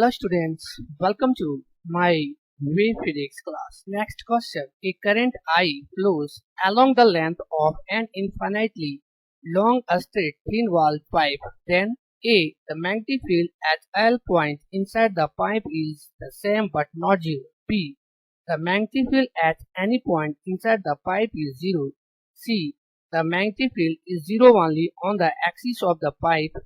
Hello students, welcome to my wave physics class. Next question. A current I flows along the length of an infinitely long straight thin wall pipe. Then A. The magnetic field at L point inside the pipe is the same but not zero. B. The magnetic field at any point inside the pipe is zero. C. The magnetic field is zero only on the axis of the pipe.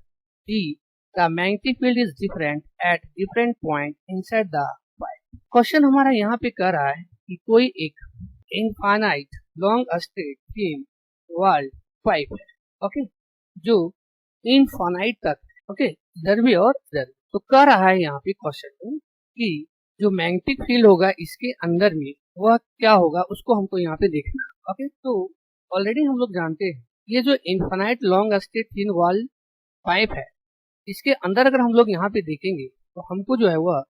D. The magnetic field is different at different point inside the pipe. Question हमारा यहाँ पे कह रहा है कि कोई एक infinite long straight thin walled pipe है, ओके, जो इनफाइनाइट तक है, ओके, इधर भी और इधर भी। तो कह रहा है यहाँ पे क्वेश्चन में कि जो मैग्नेटिक फील्ड होगा इसके अंदर में वह क्या होगा, उसको हमको यहाँ पे देखना है, ओके। तो ऑलरेडी हम लोग जानते हैं ये जो infinite long straight thin walled pipe है, इसके अंदर अगर हम लोग यहाँ पे देखेंगे तो हमको जो है वह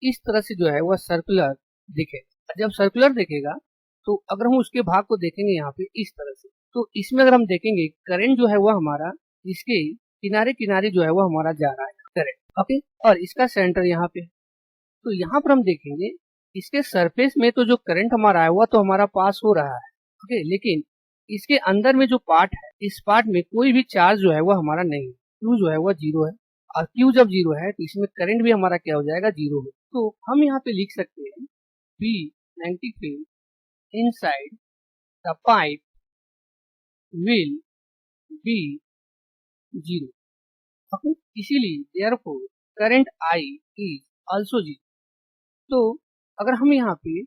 इस तरह से जो है वह सर्कुलर दिखेगा। जब सर्कुलर दिखेगा तो अगर हम उसके भाग को देखेंगे यहाँ पे इस तरह से, तो इसमें अगर हम देखेंगे करंट जो है वह हमारा इसके किनारे किनारे जो है वह हमारा जा रहा है करंट, ओके, और इसका सेंटर यहाँ पे। तो यहाँ पर हम देखेंगे इसके सरफेस में तो जो करंट हमारा है वह तो हमारा पास हो रहा है, ओके, लेकिन इसके अंदर में जो पार्ट है इस पार्ट में कोई भी चार्ज जो है वह हमारा नहीं है। Q जो है वह जीरो है, और Q जब जीरो है तो इसमें करंट भी हमारा क्या हो जाएगा, जीरो हो। तो हम यहाँ पे लिख सकते हैं B magnetic field inside the pipe will be zero, okay, इसीलिए therefore current I is also zero. तो अगर हम यहाँ पे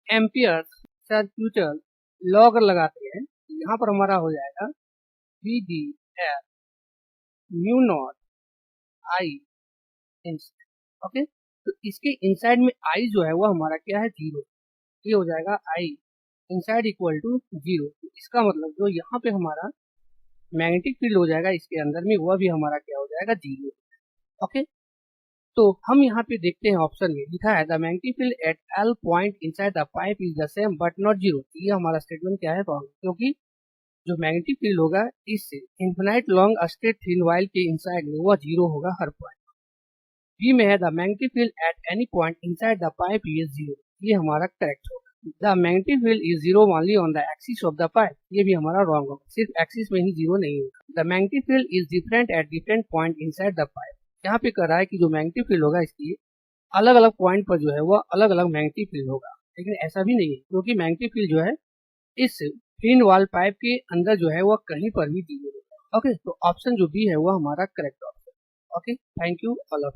एम्पियर सर्क्यूटल लॉ अगर लगाते हैं तो यहाँ पर हमारा हो जाएगा V D F mu nought I inside, okay. तो इसके इनसाइड में आई जो है वह हमारा क्या है, जीरो। ये हो जाएगा आई इनसाइड इक्वल टू जीरो। इसका मतलब जो यहाँ पे हमारा मैग्नेटिक फील्ड हो जाएगा इसके अंदर में वह भी हमारा क्या हो जाएगा, जीरो, ओके। तो हम यहाँ पे देखते हैं ऑप्शन में लिखा है the magnetic field at L point inside the pipe is the same but not zero. ये हमारा स्टेटमेंट क्या है, रॉन्ग, क्योंकि जो मैग्नेटिक फील्ड होगा इससे infinite long straight thin while के इनसाइड में वह जीरो होगा हर पॉइंट। बी में है the magnetic field at any point inside the pipe is zero. ये हमारा करेक्ट होगा। The magnetic field is zero only on the axis of the pipe. ये भी हमारा रॉन्ग होगा, सिर्फ एक्सिस में ही जीरो नहीं होगा। The magnetic field is different at different point inside the pipe. यहाँ पे कह रहा है कि जो मैग्नेटिक फील्ड होगा इसकी अलग अलग पॉइंट पर जो है वह अलग अलग मैग्नेटिक फील्ड होगा, लेकिन ऐसा भी नहीं है क्योंकि मैग्नेटिक फील्ड जो है इस थिन वॉल पाइप के अंदर जो है वह कहीं पर भी जीरो होगा, ओके। तो ऑप्शन जो बी है वह हमारा correct option, okay. Thank you all of.